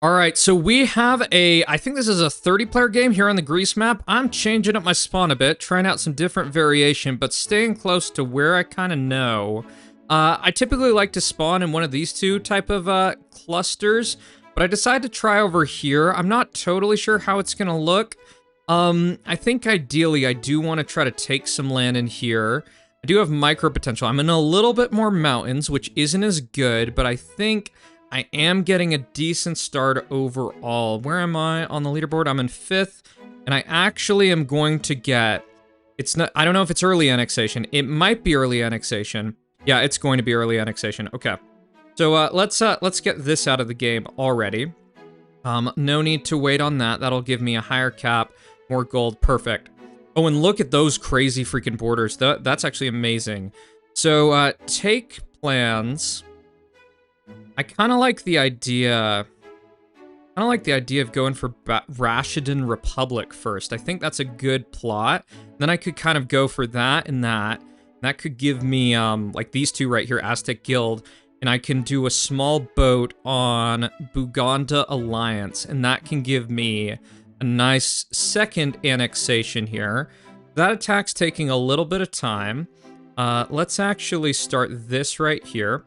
All right, so we have I think this is a 30-player game here on the Greece map. I'm changing up my spawn a bit, trying out some different variation, but staying close to where I kind of know. I typically like to spawn in one of these two type of clusters, but I decided to try over here. I'm not totally sure how it's gonna look. I think ideally I do want to try to take some land in here. I do have micro potential. I'm in a little bit more mountains, which isn't as good, but I think I am getting a decent start overall. Where am I on the leaderboard? I'm in 5th, and I actually am going to get... It's not... I don't know if it's early annexation. It might be early annexation. Yeah, it's going to be early annexation. Okay. So let's get this out of the game already. No need to wait on that. That'll give me a higher cap, more gold. Perfect. Oh, and look at those crazy freaking borders. That's actually amazing. So take plans... I kind of like the idea. Of going for Rashidun Republic first. I think that's a good plot. Then I could kind of go for that and that. That could give me like these two right here, Aztec Guild, and I can do a small boat on Buganda Alliance, and that can give me a nice second annexation here. That attack's taking a little bit of time. Let's actually start this right here.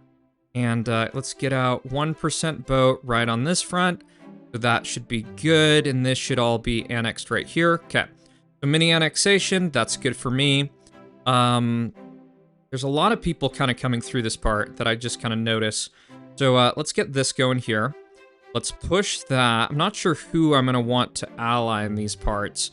And let's get out 1% boat right on this front. So that should be good, and this should all be annexed right here. Okay, so mini annexation, that's good for me. There's a lot of people kind of coming through this part that I just kind of notice. So let's get this going here. Let's push that. I'm not sure who I'm going to want to ally in these parts,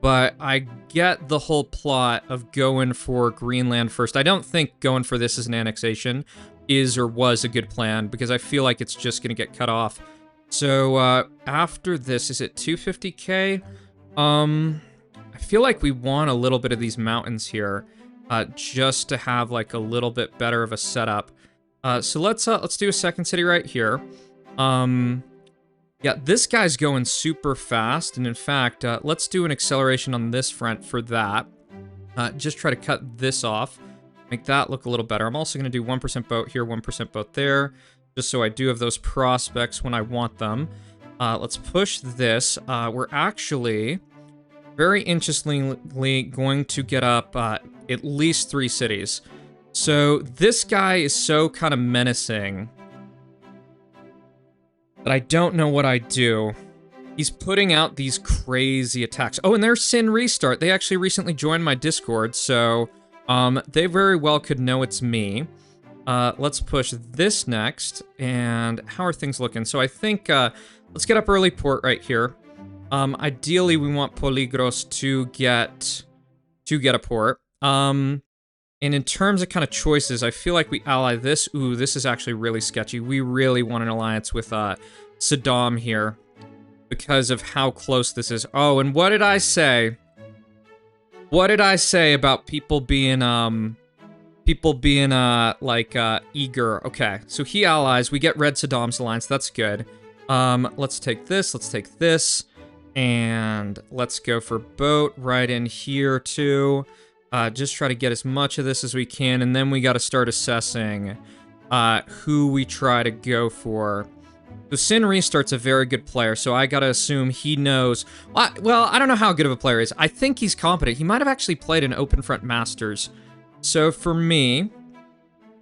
but I get the whole plot of going for Greenland first. I don't think going for this as an annexation is or was a good plan, because I feel like it's just going to get cut off. So after this, is it 250k? I feel like we want a little bit of these mountains here, just to have like a little bit better of a setup. So let's do a second city right here. Yeah, this guy's going super fast, and in fact, let's do an acceleration on this front for that. Just try to cut this off. Make that look a little better. I'm also going to do 1% boat here, 1% boat there, just so I do have those prospects when I want them. Let's push this. We're actually, very interestingly, going to get up at least 3 cities. So this guy is so kind of menacing that I don't know what I do. He's putting out these crazy attacks. Oh, and there's Sin Restart. They actually recently joined my Discord, so... they very well could know it's me. Let's push this next, and how are things looking? So I think, let's get up early port right here. Ideally, we want Poligros to get a port. And in terms of kind of choices, I feel like we ally this. Ooh, this is actually really sketchy. We really want an alliance with, Saddam here, because of how close this is. Oh, and what did I say? What did I say about people being, eager? Okay, so he allies. We get Red Saddam's alliance. That's good. Let's take this, and let's go for boat right in here, too. Just try to get as much of this as we can, and then we got to start assessing, who we try to go for. So Sin Restart's a very good player, so I gotta assume he knows... Well, I don't know how good of a player he is. I think he's competent. He might have actually played in Open Front Masters. So for me,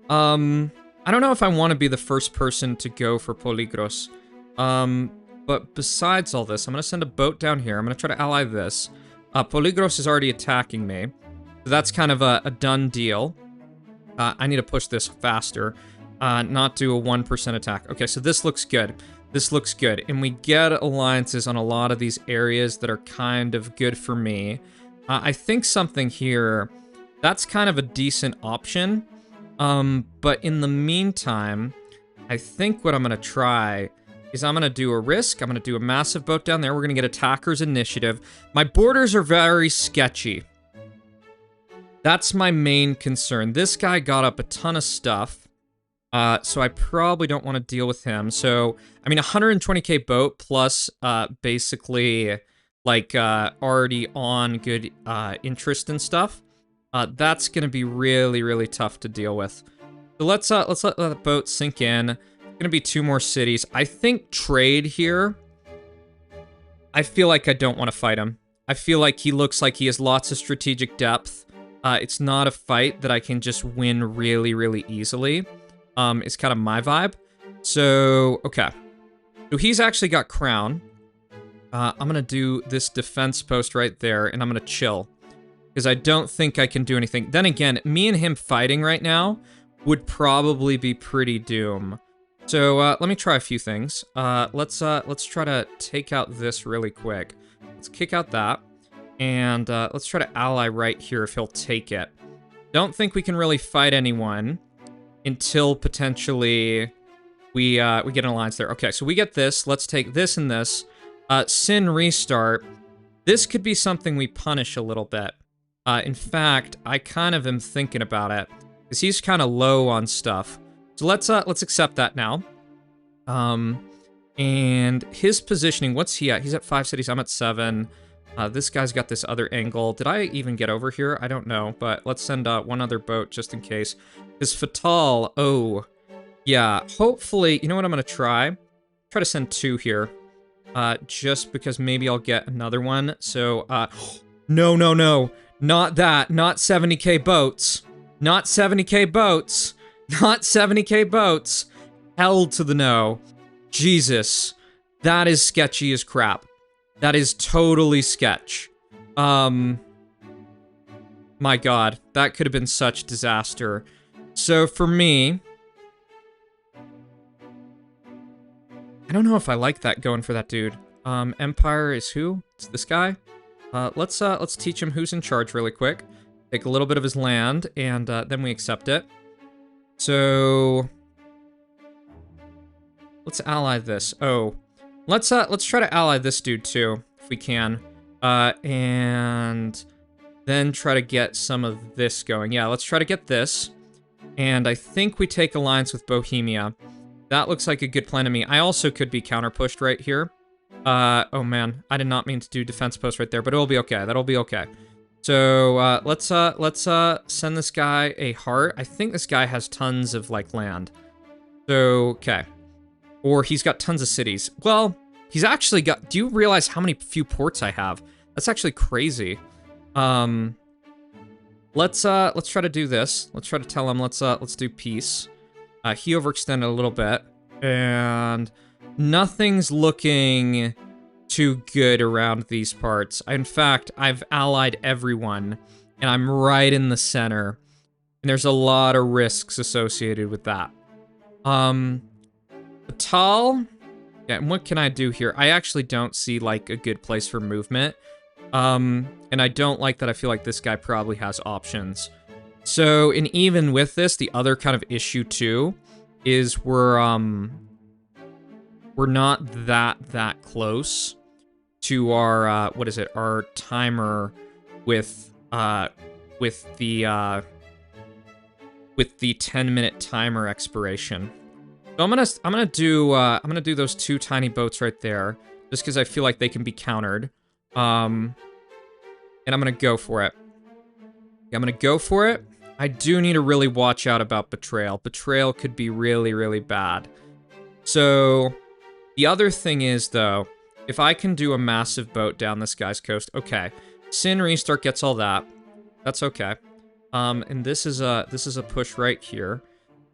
I don't know if I want to be the first person to go for Poligros. But besides all this, I'm gonna send a boat down here. I'm gonna try to ally this. Poligros is already attacking me. So that's kind of a done deal. I need to push this faster. Not do a 1% attack. Okay, so this looks good. This looks good. And we get alliances on a lot of these areas that are kind of good for me. I think something here, that's kind of a decent option. But in the meantime, I think what I'm going to try is I'm going to do a risk. I'm going to do a massive boat down there. We're going to get attackers initiative. My borders are very sketchy. That's my main concern. This guy got up a ton of stuff. So I probably don't want to deal with him. So, I mean, 120k boat plus, basically, like, already on good, interest and stuff. That's gonna be really, really tough to deal with. So let's let the boat sink in. Gonna be 2 more cities. I think trade here. I feel like I don't want to fight him. I feel like he looks like he has lots of strategic depth. It's not a fight that I can just win really, really easily. It's kind of my vibe. So, okay. So he's actually got crown. I'm gonna do this defense post right there, and I'm gonna chill. Because I don't think I can do anything. Then again, me and him fighting right now would probably be pretty doom. So, let me try a few things. Let's try to take out this really quick. Let's kick out that. And, let's try to ally right here if he'll take it. Don't think we can really fight anyone until potentially we get an alliance there. Okay, so we get this. Let's take this and this. Sin restart. This could be something we punish a little bit. In fact, I kind of am thinking about it. Because he's kind of low on stuff. So let's accept that now. And his positioning, what's he at? He's at 5 cities, I'm at 7. This guy's got this other angle. Did I even get over here? I don't know, but let's send one other boat just in case. Because Fatal, oh, yeah, hopefully, you know what I'm going to try? Try to send 2 here. Just because maybe I'll get another one. So, no, not that, not 70k boats. Not 70k boats. Not 70k boats. Hell to the no. Jesus. That is sketchy as crap. That is totally sketch. My god. That could have been such disaster. So for me... I don't know if I like that going for that dude. Empire is who? It's this guy? Let's teach him who's in charge really quick. Take a little bit of his land, and then we accept it. So let's ally this. Oh, let's try to ally this dude too, if we can, and then try to get some of this going. Yeah, let's try to get this, and I think we take alliance with Bohemia. That looks like a good plan to me. I also could be counter pushed right here. Oh man, I did not mean to do defense post right there, but it'll be okay. That'll be okay. So, let's send this guy a heart. I think this guy has tons of, like, land. So, okay. Or he's got tons of cities. Well, he's actually got... Do you realize how many few ports I have? That's actually crazy. Let's try to do this. Let's try to tell him, let's do peace. He overextended a little bit. And nothing's looking... too good around these parts. In fact, I've allied everyone, and I'm right in the center. And there's a lot of risks associated with that. Batal? Yeah, and what can I do here? I actually don't see, like, a good place for movement. And I don't like that I feel like this guy probably has options. So, and even with this, the other kind of issue, too, is we're not that close to our, what is it, our timer with the 10-minute timer expiration. So I'm gonna do those 2 tiny boats right there, just because I feel like they can be countered. And I'm gonna go for it. Yeah, I'm gonna go for it. I do need to really watch out about betrayal. Betrayal could be really, really bad. So the other thing is, though, if I can do a massive boat down this guy's coast, okay. Sin restart gets all that. That's okay. And this is a push right here.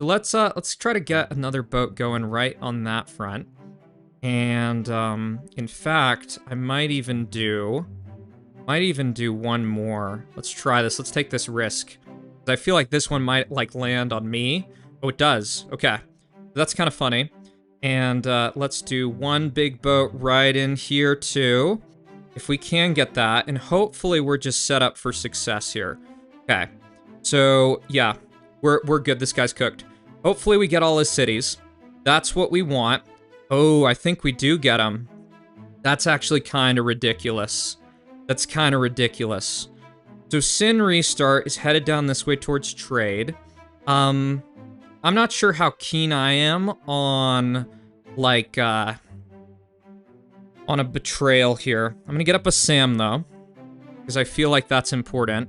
Let's try to get another boat going right on that front. And in fact, I might even do one more. Let's try this. Let's take this risk. I feel like this one might like land on me. Oh, it does. Okay. That's kind of funny. And let's do one big boat right in here, too. If we can get that. And hopefully we're just set up for success here. Okay. So, yeah. We're good. This guy's cooked. Hopefully we get all his cities. That's what we want. Oh, I think we do get him. That's actually kind of ridiculous. That's kind of ridiculous. So Sin Restart is headed down this way towards trade. I'm not sure how keen I am on, like, on a betrayal here. I'm gonna get up a Sam, though, because I feel like that's important.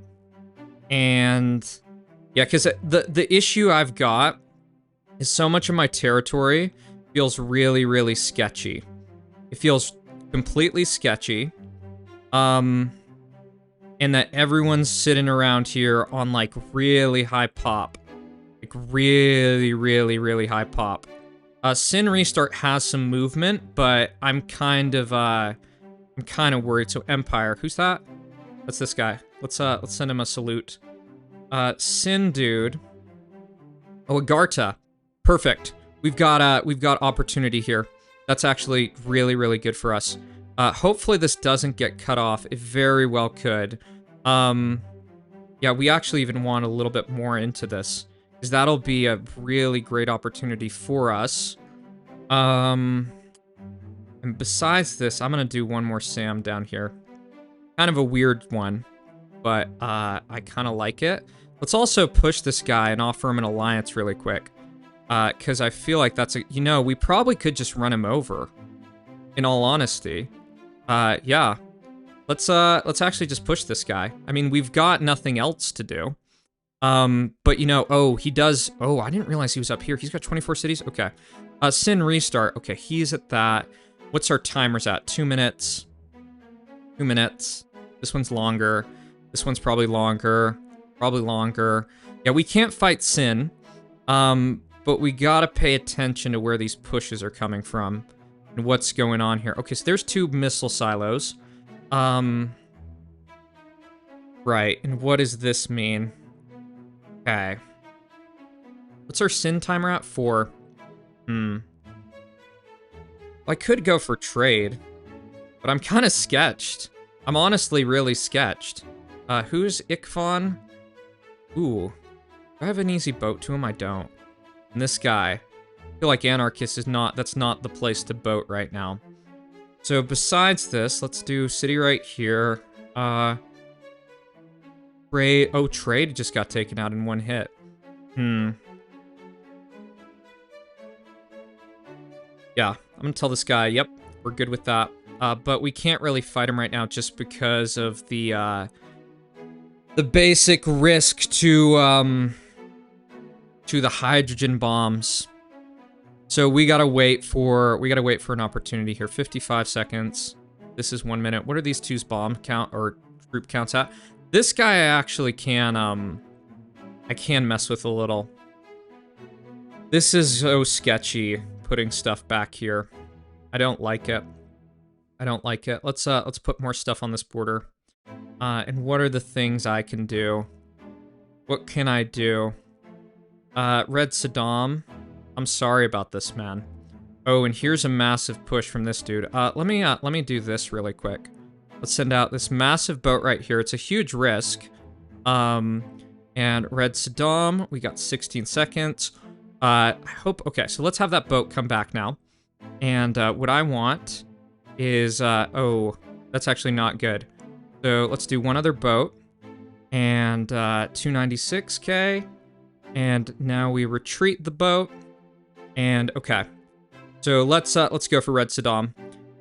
And, yeah, because the issue I've got is so much of my territory feels really, really sketchy. It feels completely sketchy. And that everyone's sitting around here on, like, really high pop. Like, really, really, really high pop. Sin Restart has some movement, but I'm kind of worried. So Empire, who's that? That's this guy. Let's send him a salute. Sin dude. Oh, Agartha. Perfect. We've got opportunity here. That's actually really, really good for us. Hopefully this doesn't get cut off. It very well could. Yeah, we actually even want a little bit more into this, because that'll be a really great opportunity for us. And besides this, I'm gonna do one more Sam down here. Kind of a weird one, but I kind of like it. Let's also push this guy and offer him an alliance really quick. Because I feel like that's we probably could just run him over, in all honesty. Yeah. Let's actually just push this guy. I mean, we've got nothing else to do. But he does. Oh, I didn't realize he was up here. He's got 24 cities. Okay. Sin Restart. Okay, he's at that. What's our timers at? 2 minutes. 2 minutes. This one's longer. This one's probably longer. Probably longer. Yeah, we can't fight Sin. But we gotta pay attention to where these pushes are coming from and what's going on here. Okay, so there's 2 missile silos. Right, and what does this mean? Okay. What's our Sin timer at? 4. I could go for trade, but I'm kind of sketched. I'm honestly really sketched. Who's Ikfon? Ooh. Do I have an easy boat to him? I don't. And this guy. I feel like Anarchist is that's not the place to boat right now. So besides this, let's do city right here. Trade. Oh, trade just got taken out in 1 hit. Yeah, I'm gonna tell this guy, yep, we're good with that. But we can't really fight him right now just because of the basic risk to the hydrogen bombs. So we gotta wait for an opportunity here. 55 seconds. This is 1 minute. What are these two's bomb count or group counts at? This guy I actually can I can mess with a little. This is so sketchy, putting stuff back here. I don't like it. I don't like it. Let's put more stuff on this border. And what are the things I can do? What can I do? Red Saddam. I'm sorry about this, man. Oh, and here's a massive push from this dude. Let me do this really quick. Let's send out this massive boat right here. It's a huge risk. And Red Saddam, we got 16 seconds. Okay, so let's have that boat come back now. And what I want is, oh, that's actually not good. So let's do one other boat. And 296k. And now we retreat the boat. And okay. So let's go for Red Saddam.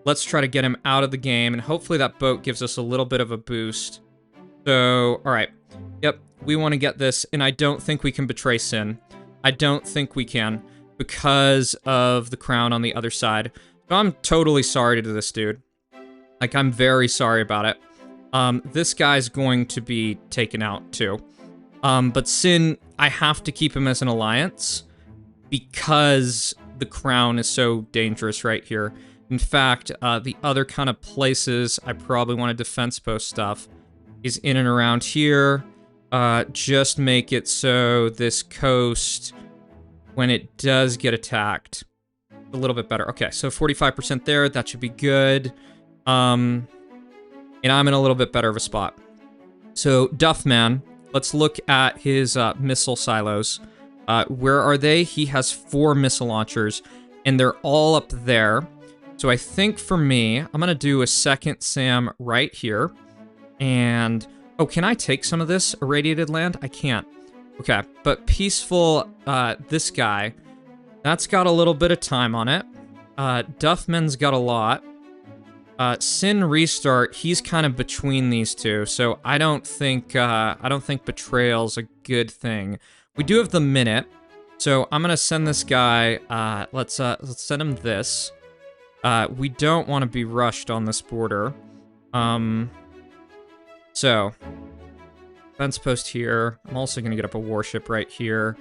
Let's try to get him out of the game, and hopefully that boat gives us a little bit of a boost. So, all right. Yep, we want to get this, and I don't think we can betray Sin. I don't think we can, because of the crown on the other side. So I'm totally sorry to this dude. Like, I'm very sorry about it. This guy's going to be taken out, too. But Sin, I have to keep him as an alliance, because the crown is so dangerous right here. In fact, the other kind of places I probably want to defense post stuff is in and around here. Just make it so this coast, when it does get attacked, a little bit better. Okay, so 45% there. That should be good. And I'm in a little bit better of a spot. So, Duffman, let's look at his missile silos. Where are they? He has 4 missile launchers, and they're all up there. So I think for me, I'm going to do a second SAM right here. And, oh, can I take some of this irradiated land? I can't. Okay, but Peaceful, this guy, that's got a little bit of time on it. Duffman's got a lot. Sin Restart, he's kind of between these two, so I don't think betrayal's a good thing. We do have the minute, So I'm gonna send this guy, let's send him this. We don't want to be rushed on this border. So, fence post here. I'm also gonna get up a warship right here.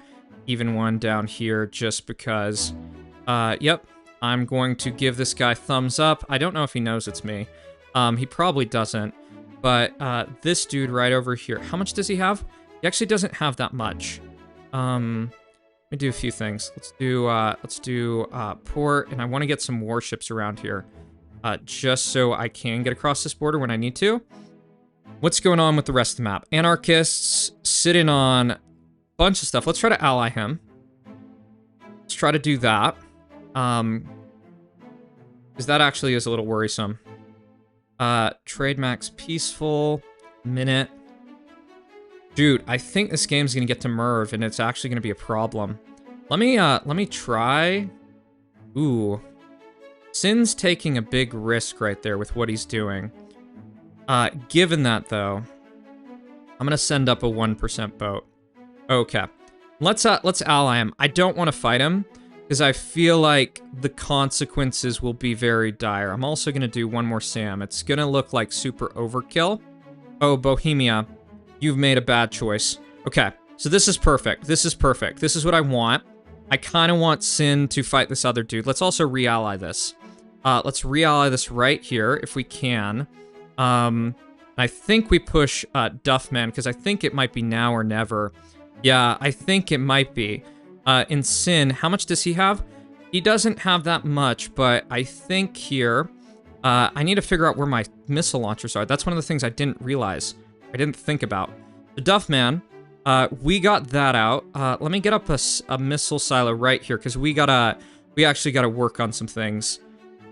Even one down here, just because. Yep. I'm going to give this guy thumbs up. I don't know if he knows it's me. He probably doesn't. But, this dude right over here, how much does he have? He actually doesn't have that much. Let me do a few things. Let's do port, and I want to get some warships around here. Just so I can get across this border when I need to. What's going on with the rest of the map? Anarchists sitting on a bunch of stuff. Let's try to ally him. Let's try to do that. Because that actually is a little worrisome. Trade max peaceful. Minute. Dude, I think this game's gonna get to Merv, and it's actually gonna be a problem. Let me try. Ooh. Sin's taking a big risk right there with what he's doing. Given that, though, I'm gonna send up a 1% boat. Okay. Let's ally him. I don't want to fight him, because I feel like the consequences will be very dire. I'm also gonna do one more Sam. It's gonna look like super overkill. Oh, Bohemia. You've made a bad choice. Okay, so this is perfect. This is perfect. This is what I want. I kind of want Sin to fight this other dude. Let's also re-ally this. Let's re-ally this right here, if we can. I think we push Duffman, because I think it might be now or never. Yeah, I think it might be. In Sin, how much does he have? He doesn't have that much, but I think here... I need to figure out where my missile launchers are. That's one of the things I didn't realize. I didn't think about. The Duffman, we got that out. Let me get up a missile silo right here, because we actually gotta work on some things.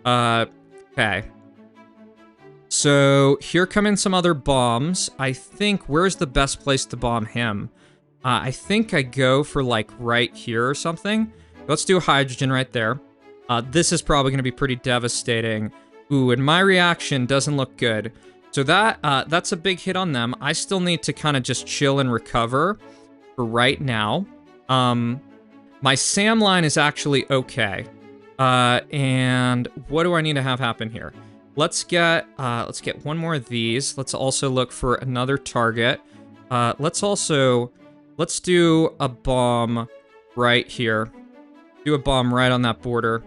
Okay. So, here come in some other bombs. I think, where's the best place to bomb him? I think I go for, like, right here or something. Let's do hydrogen right there. This is probably gonna be pretty devastating. Ooh, and my reaction doesn't look good. So that's a big hit on them. I still need to kind of just chill and recover for right now. My Sam line is actually okay. And what do I need to have happen here? Let's get one more of these. Let's also look for another target. Let's do a bomb right here. Do a bomb right on that border.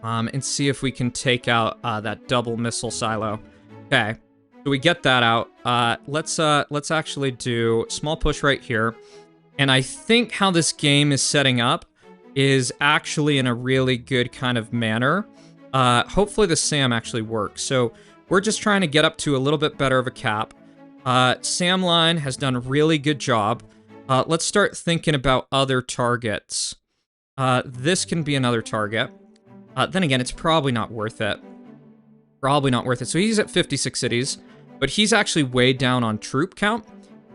And see if we can take out that double missile silo. Okay. So we get that out. Let's actually do small push right here. And I think how this game is setting up is actually in a really good kind of manner. Hopefully the Sam actually works. So we're just trying to get up to a little bit better of a cap. Sam line has done a really good job. Let's start thinking about other targets. This can be another target. Then again, it's probably not worth it. Probably not worth it. So he's at 56 cities. But he's actually way down on troop count.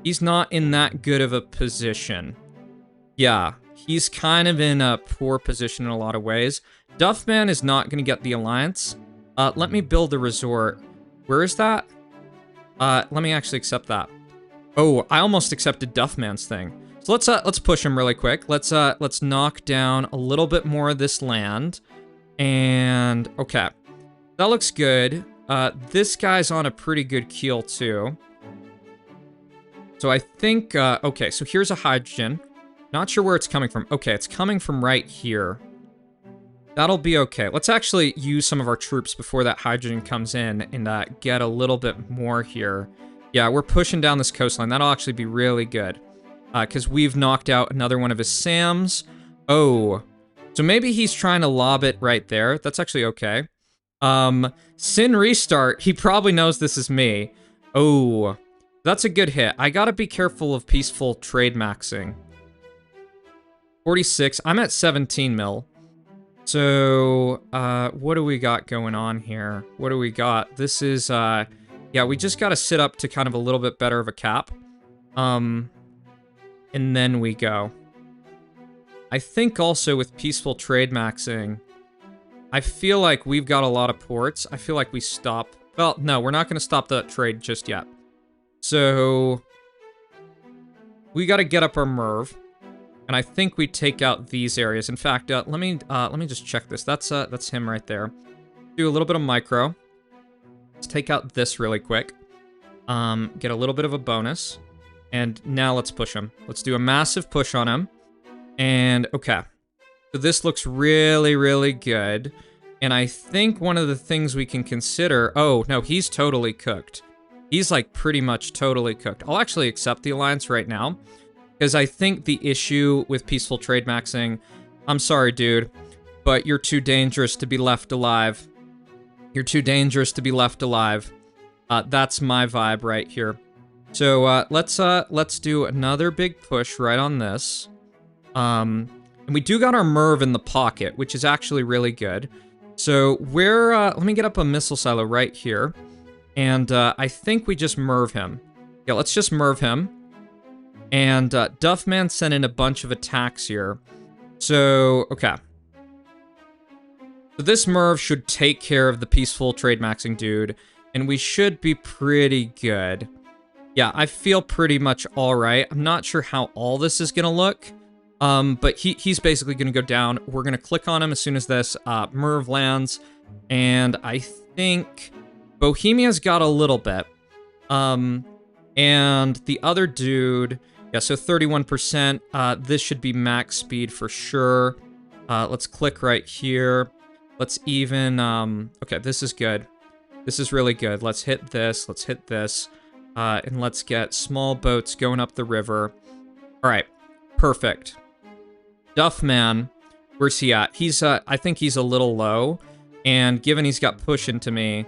He's not in that good of a position. Yeah, he's kind of in a poor position in a lot of ways. Duffman is not going to get the alliance. Let me build a resort. Where is that? Let me actually accept that. Oh, I almost accepted Duffman's thing. So let's push him really quick. Let's knock down a little bit more of this land. And okay, that looks good. This guy's on a pretty good keel, too. So I think, okay, so here's a hydrogen. Not sure where it's coming from. Okay, it's coming from right here. That'll be okay. Let's actually use some of our troops before that hydrogen comes in and get a little bit more here. Yeah, we're pushing down this coastline. That'll actually be really good. Because we've knocked out another one of his SAMs. Oh, so maybe he's trying to lob it right there. That's actually okay. Sin restart. He probably knows this is me. Oh, that's a good hit. I gotta be careful of peaceful trade maxing. 46. I'm at 17 mil. So, what do we got going on here? What do we got? This is, yeah, we just gotta sit up to kind of a little bit better of a cap. And then we go. I think also with peaceful trade maxing, I feel like we've got a lot of ports. I feel like we stop. Well, no, we're not going to stop the trade just yet. So, we got to get up our Merv. And I think we take out these areas. In fact, let me just check this. That's him right there. Do a little bit of micro. Let's take out this really quick. Get a little bit of a bonus. And now let's push him. Let's do a massive push on him. And, okay. So this looks really, really good. And I think one of the things we can consider... Oh, no, he's totally cooked. He's, like, pretty much totally cooked. I'll actually accept the alliance right now. Because I think the issue with peaceful trade maxing... I'm sorry, dude. But you're too dangerous to be left alive. You're too dangerous to be left alive. That's my vibe right here. So, let's do another big push right on this. And we do got our Merv in the pocket, which is actually really good. So, let me get up a missile silo right here. And, I think we just Merv him. Yeah, let's just Merv him. And, Duffman sent in a bunch of attacks here. So, okay. So this Merv should take care of the peaceful trade maxing dude. And we should be pretty good. Yeah, I feel pretty much alright. I'm not sure how all this is gonna look. But he's basically gonna go down. We're gonna click on him as soon as this Merv lands. And I think Bohemia's got a little bit. And the other dude, yeah, so 31%. This should be max speed for sure. Let's click right here. Let's even, okay, this is good. This is really good. Let's hit this. Let's hit this. And let's get small boats going up the river. All right, perfect. Duffman, where's he at? He's, I think he's a little low. And given he's got push into me,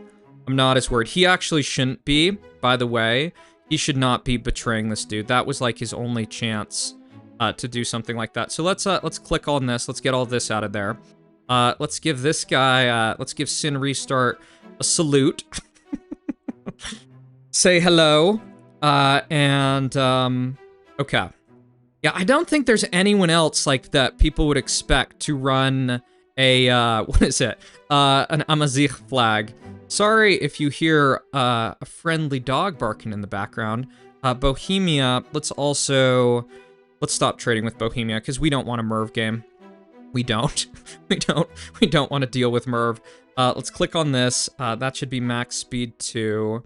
I'm not as worried. He actually shouldn't be, by the way. He should not be betraying this dude. That was like his only chance to do something like that. So let's click on this. Let's get all this out of there. Let's give this guy, let's give Sin Restart a salute. Say hello. Okay. Yeah, I don't think there's anyone else like that people would expect to run a, what is it? An Amazigh flag. Sorry if you hear a friendly dog barking in the background. Bohemia, let's stop trading with Bohemia because we don't want a Merv game. We don't. we don't want to deal with Merv. Let's click on this. That should be max speed 2.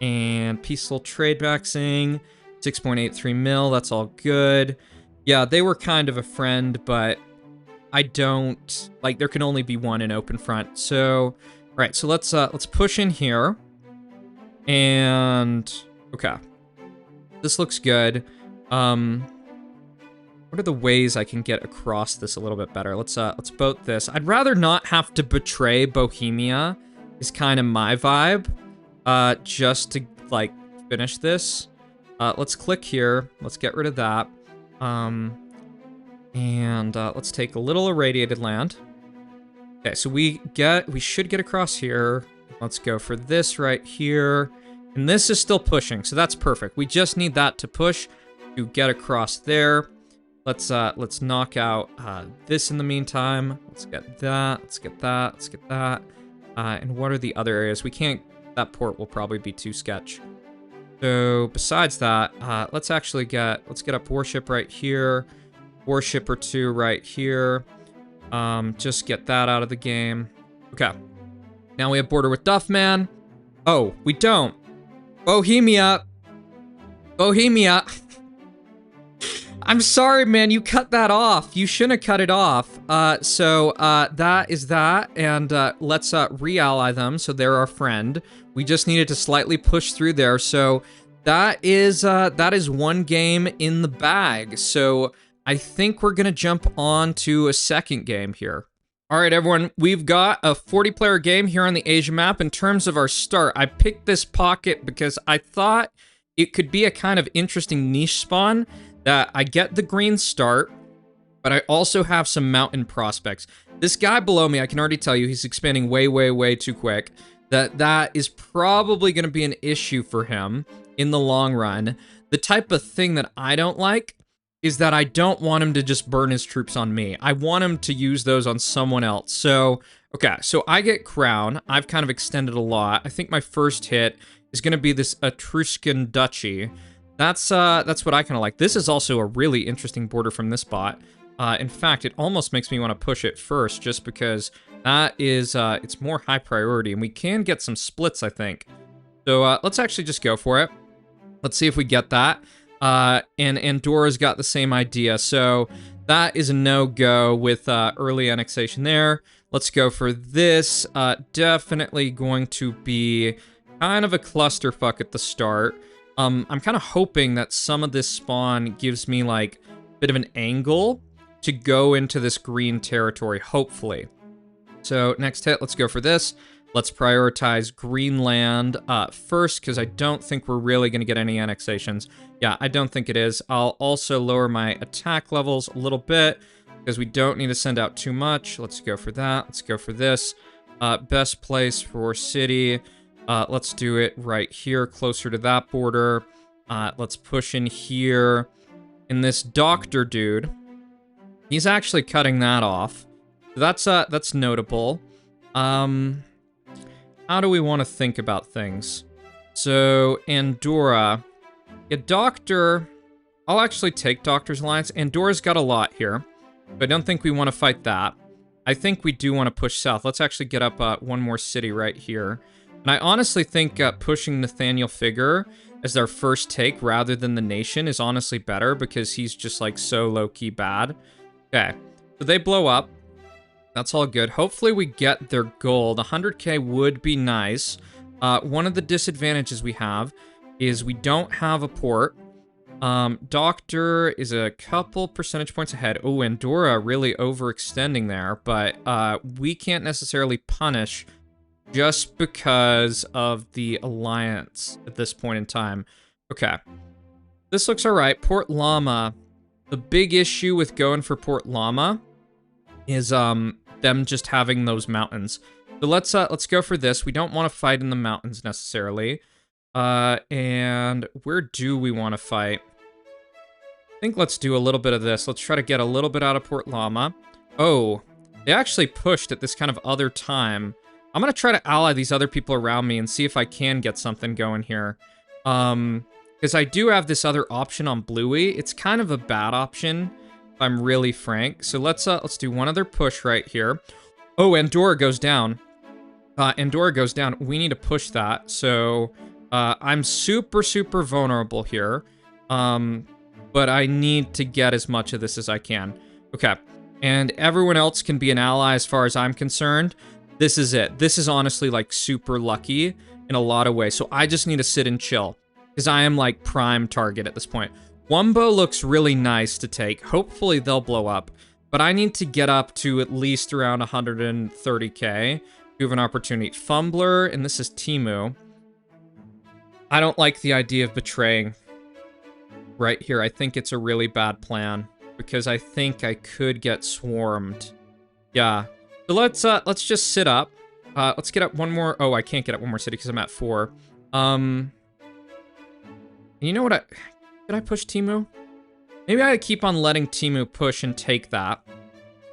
And peaceful trade maxing, 6.83 mil. That's all good. Yeah, they were kind of a friend, but I don't like. There can only be one in open front. So, all right. So let's push in here. And okay, this looks good. What are the ways I can get across this a little bit better? Let's boat this. I'd rather not have to betray Bohemia. Is kind of my vibe. Just to like finish this. Let's click here. Let's get rid of that. And let's take a little irradiated land. Okay, so we should get across here. Let's go for this right here. And this is still pushing, so that's perfect. We just need that to push to get across there. Let's knock out this in the meantime. Let's get that. Let's get that. Let's get that. And what are the other areas? We can't. That port will probably be too sketch. So besides that, let's get up warship right here. Warship or 2 right here. Just get that out of the game. Okay. Now we have border with Duffman. Oh, we don't. Bohemia. Bohemia. I'm sorry, man. You cut that off. You shouldn't have cut it off. So that is that. And let's re-ally them so they're our friend. We just needed to slightly push through there. So that is one game in the bag. So I think we're going to jump on to a second game here. All right, everyone. We've got a 40-player game here on the Asia map. In terms of our start, I picked this pocket because I thought it could be a kind of interesting niche spawn. That I get the green start, but I also have some mountain prospects. This guy below me, I can already tell you, he's expanding way, way, way too quick. That is probably going to be an issue for him in the long run. The type of thing that I don't like is that I don't want him to just burn his troops on me. I want him to use those on someone else. So, okay, so I get crown. I've kind of extended a lot. I think my first hit is going to be this Etruscan duchy That's what I kind of like. This is also a really interesting border from this bot. In fact, it almost makes me want to push it first, just because that is, it's more high priority, and we can get some splits, I think. So let's actually just go for it. Let's see if we get that. And Andorra's got the same idea, so that is a no-go with early annexation there. Let's go for this. Definitely going to be kind of a clusterfuck at the start. I'm kind of hoping that some of this spawn gives me, like, a bit of an angle to go into this green territory, hopefully. So, next hit, let's go for this. Let's prioritize Greenland first, because I don't think we're really going to get any annexations. Yeah, I don't think it is. I'll also lower my attack levels a little bit, because we don't need to send out too much. Let's go for that. Let's go for this. Best place for city. Let's do it right here, closer to that border. Let's push in here. And this doctor dude, he's actually cutting that off. That's notable. How do we want to think about things? So, Andorra. Yeah, Doctor. I'll actually take Doctor's Alliance. Andorra's got a lot here, but I don't think we want to fight that. I think we do want to push south. Let's actually get up one more city right here. And I honestly think pushing Nathaniel Figure as our first take rather than the nation is honestly better, because he's just like so low-key bad. Okay, so they blow up. That's all good. Hopefully we get their gold. 100k would be nice. One of the disadvantages we have is we don't have a port. Doctor is a couple percentage points ahead. Oh, Andorra really overextending there, but we can't necessarily punish just because of the alliance at this point in time. Okay. This looks all right. Port Llama. The big issue with going for Port Llama is them just having those mountains. So let's go for this. We don't want to fight in the mountains necessarily. And where do we want to fight? I think let's do a little bit of this. Let's try to get a little bit out of Port Llama. Oh, they actually pushed at this kind of other time. I'm going to try to ally these other people around me and see if I can get something going here. Because I do have this other option on Bluey. It's kind of a bad option, if I'm really frank. So let's do one other push right here. Oh, Andorra goes down. Andorra goes down. We need to push that. So I'm super, super vulnerable here. But I need to get as much of this as I can. Okay. And everyone else can be an ally as far as I'm concerned. This is it. This is honestly like super lucky in a lot of ways. So I just need to sit and chill, because I am like prime target at this point. Wumbo looks really nice to take. Hopefully they'll blow up, but I need to get up to at least around 130k to have an opportunity. Fumbler, and this is Timu. I don't like the idea of betraying right here. I think it's a really bad plan, because I think I could get swarmed. Yeah. So let's just sit up. Let's get up one more. Oh, I can't get up one more city because I'm at 4. You know what? Did I push Timu? Maybe I keep on letting Timu push and take that.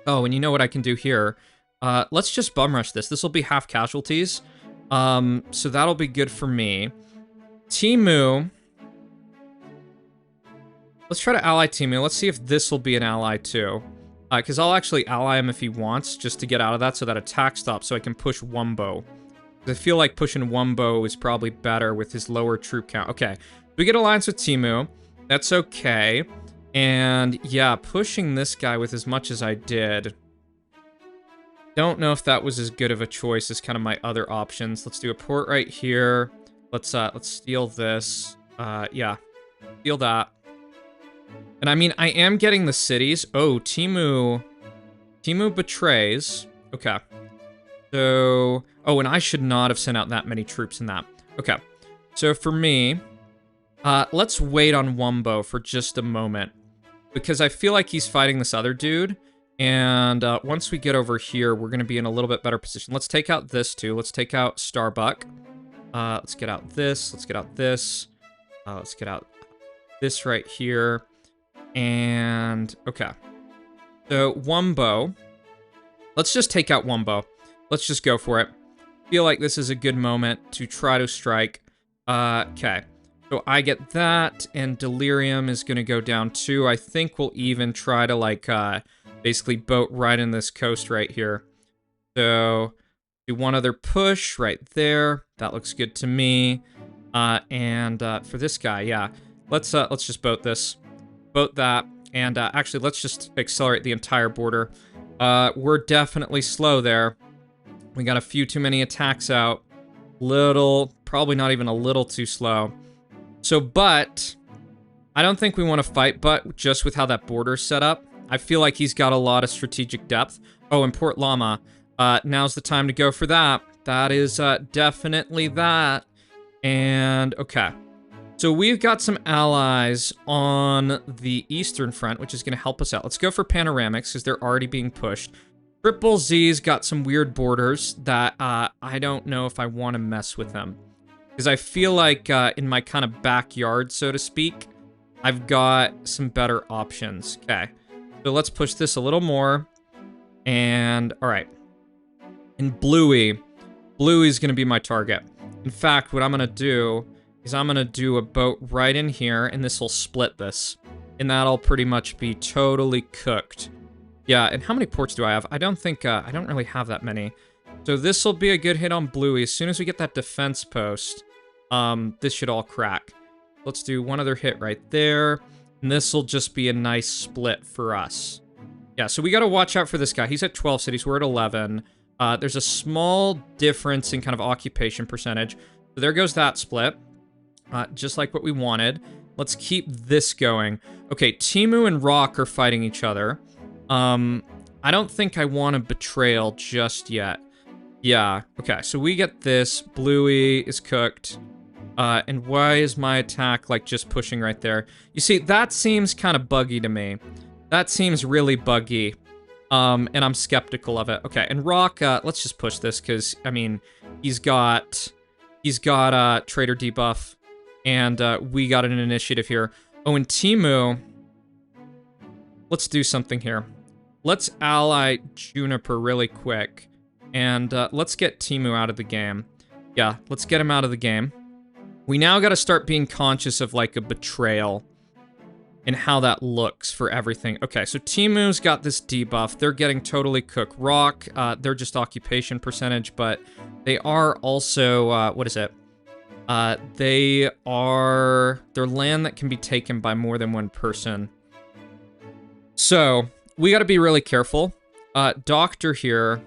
Oh, and you know what I can do here? Let's just bum rush this. This will be half casualties. So that'll be good for me. Timu. Let's try to ally Timu. Let's see if this will be an ally too. Because I'll actually ally him if he wants, just to get out of that so that attack stops so I can push Wumbo. I feel like pushing Wumbo is probably better with his lower troop count. Okay, we get alliance with Timu. That's okay. And yeah, pushing this guy with as much as I did. Don't know if that was as good of a choice as kind of my other options. Let's do a port right here. Let's steal this. Yeah, steal that. And I mean, I am getting the cities. Oh, Timu betrays. Okay. So, oh, and I should not have sent out that many troops in that. Okay. So for me, let's wait on Wumbo for just a moment, because I feel like he's fighting this other dude. And once we get over here, we're going to be in a little bit better position. Let's take out this too. Let's take out Starbuck. Let's get out this. Let's get out this. Let's get out this right here. And, okay. So, Wumbo. Let's just take out Wumbo. Let's just go for it. Feel like this is a good moment to try to strike. Okay. So I get that, and Delirium is going to go down too. I think we'll even try to, like, basically boat right in this coast right here. So do one other push right there. That looks good to me. And for this guy, yeah, let's just boat this. Boat that. And actually, let's just accelerate the entire border. We're definitely slow there. We got a few too many attacks out. Probably not even a little too slow. So, but, I don't think we want to fight, but just with how that border's set up, I feel like he's got a lot of strategic depth. Oh, and Port Llama. Now's the time to go for that. That is definitely that. And, okay. So we've got some allies on the Eastern Front, which is going to help us out. Let's go for Panoramics, because they're already being pushed. Triple Z's got some weird borders that I don't know if I want to mess with them. Because I feel like in my kind of backyard, so to speak, I've got some better options. Okay, so let's push this a little more. And, all right. And Bluey's going to be my target. In fact, what I'm going to do is I'm going to do a boat right in here, and this will split this. And that'll pretty much be totally cooked. Yeah, and how many ports do I have? I don't think, I don't really have that many. So this will be a good hit on Bluey. As soon as we get that defense post, this should all crack. Let's do one other hit right there. And this will just be a nice split for us. Yeah, so we got to watch out for this guy. He's at 12 cities. We're at 11. There's a small difference in kind of occupation percentage. So there goes that split. Just like what we wanted. Let's keep this going. Okay, Timu and Rock are fighting each other. I don't think I want a betrayal just yet. Yeah, okay, so we get this. Bluey is cooked. And why is my attack, like, just pushing right there? You see, that seems kind of buggy to me. That seems really buggy. And I'm skeptical of it. Okay, and Rock, let's just push this, because, I mean, he's got Trader debuff, and we got an initiative here. Oh, and Timu, let's do something here. Let's ally Juniper really quick, and let's get Timu out of the game. Yeah, let's get him out of the game. We now got to start being conscious of, like, a betrayal and how that looks for everything. Okay, so Timu's got this debuff. They're getting totally cooked. Rock, they're just occupation percentage, but they are also, what is it? They're land that can be taken by more than one person. So, we got to be really careful. Doctor here.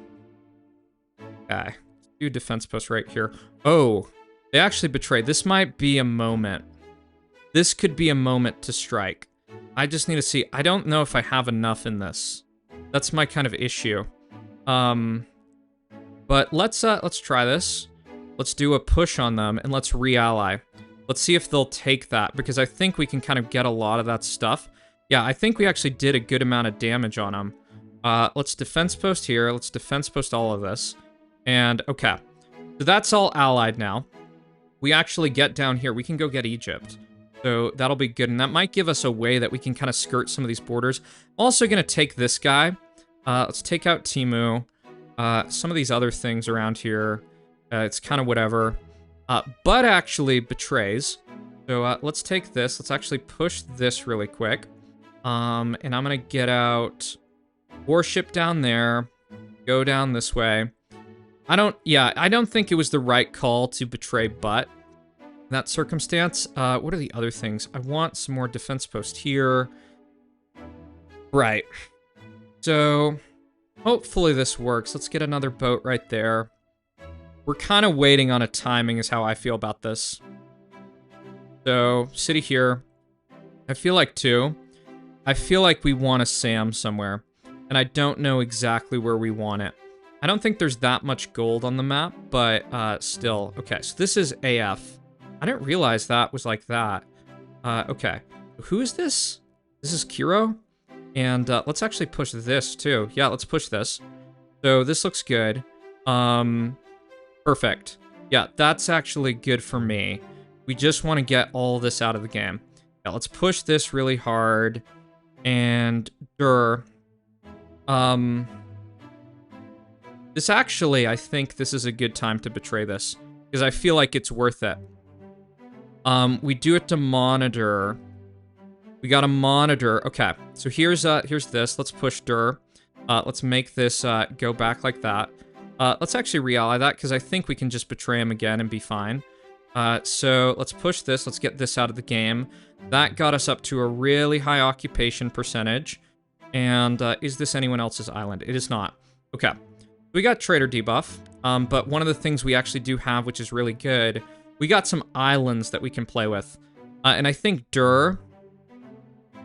Okay, do defense post right here. Oh, they actually betrayed. This might be a moment. This could be a moment to strike. I just need to see. I don't know if I have enough in this. That's my kind of issue. But let's try this. Let's do a push on them, and let's re-ally. Let's see if they'll take that, because I think we can kind of get a lot of that stuff. Yeah, I think we actually did a good amount of damage on them. Let's defense post here. Let's defense post all of this. And, okay. So that's all allied now. We actually get down here. We can go get Egypt. So that'll be good. And that might give us a way that we can kind of skirt some of these borders. Also going to take this guy. Let's take out Timu. Some of these other things around here. It's kind of whatever. But actually betrays. So let's take this. Let's actually push this really quick. And I'm going to get out warship down there. Go down this way. I don't think it was the right call to betray Butt in that circumstance. What are the other things? I want some more defense post here. Right. So, hopefully this works. Let's get another boat right there. We're kind of waiting on a timing is how I feel about this. So, city here. I feel like we want a SAM somewhere. And I don't know exactly where we want it. I don't think there's that much gold on the map, but still. Okay, so this is AF. I didn't realize that was like that. Okay. Who is this? This is Kiro? And let's actually push this too. Yeah, let's push this. So this looks good. Perfect. Yeah, that's actually good for me. We just want to get all this out of the game. Yeah, let's push this really hard. And this actually, I think this is a good time to betray this. Because I feel like it's worth it. We do it to monitor. We got to monitor. Okay, so here's this. Let's push dir. Let's make this go back like that. Let's actually re-ally that, because I think we can just betray him again and be fine. So let's push this. Let's get this out of the game. That got us up to a really high occupation percentage. And is this anyone else's island? It is not. Okay. We got trader debuff. But one of the things we actually do have, which is really good, we got some islands that we can play with. And I think I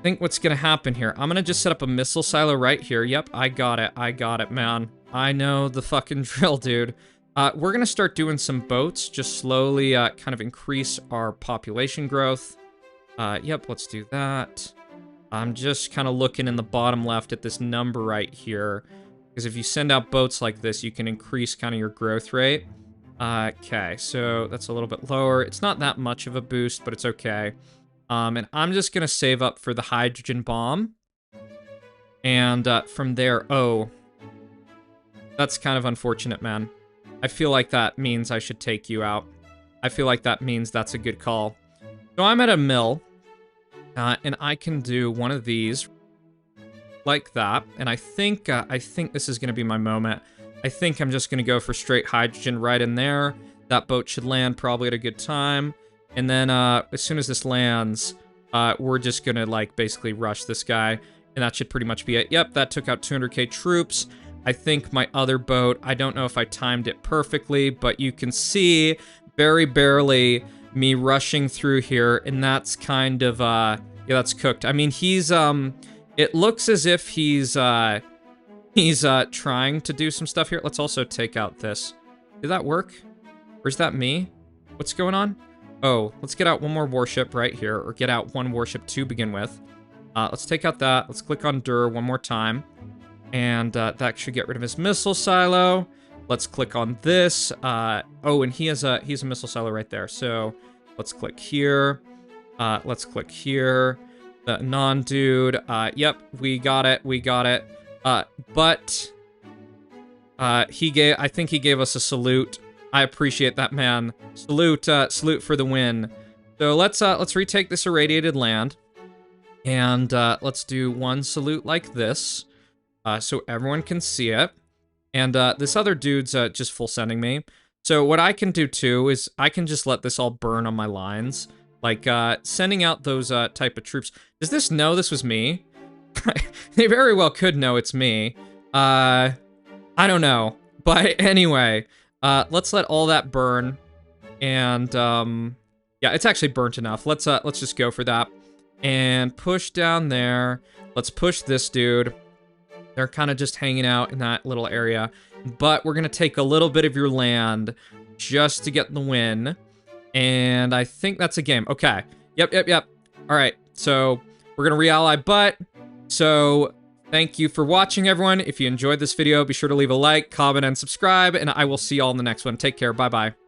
think what's gonna happen here, I'm gonna just set up a missile silo right here. Yep, I got it, man. I know the fucking drill, dude. We're gonna start doing some boats, just slowly kind of increase our population growth. Yep, let's do that. I'm just kind of looking in the bottom left at this number right here, because if you send out boats like this, you can increase kind of your growth rate. Okay, so that's a little bit lower. It's not that much of a boost, but it's okay. And I'm just gonna save up for the hydrogen bomb. And from there, oh, that's kind of unfortunate, man. I feel like that means I should take you out. I feel like that means that's a good call. So I'm at a mill, and I can do one of these like that. And I think this is gonna be my moment. I think I'm just gonna go for straight hydrogen right in there. That boat should land probably at a good time. And then as soon as this lands, we're just gonna like basically rush this guy, and that should pretty much be it. Yep, that took out 200k troops. I think my other boat, I don't know if I timed it perfectly, but you can see very barely me rushing through here, and that's kind of yeah, that's cooked. I mean, he's it looks as if he's trying to do some stuff here. Let's also take out this. Did that work? Or is that me? What's going on? Oh, let's get out one more warship right here, or get out one warship to begin with. Let's take out that. Let's click on dir one more time. And that should get rid of his missile silo. Let's click on this. Oh, and he has a missile silo right there. So let's click here. Let's click here. The non-dude. Yep, we got it. We got it. But I think he gave us a salute. I appreciate that, man. Salute for the win. So let's retake this irradiated land, and let's do one salute like this, so everyone can see it. And this other dude's just full sending me. So what I can do too is I can just let this all burn on my lines, like sending out those type of troops. Does this know this was me? They very well could know it's me. I don't know, but anyway. Let's let all that burn, and yeah, it's actually burnt enough. Let's just go for that, and push down there. Let's push this dude. They're kind of just hanging out in that little area, but we're gonna take a little bit of your land just to get the win, and I think that's a game. Okay. Yep. All right. So we're gonna re-ally, but so. Thank you for watching, everyone. If you enjoyed this video, be sure to leave a like, comment, and subscribe, and I will see y'all in the next one. Take care. Bye-bye.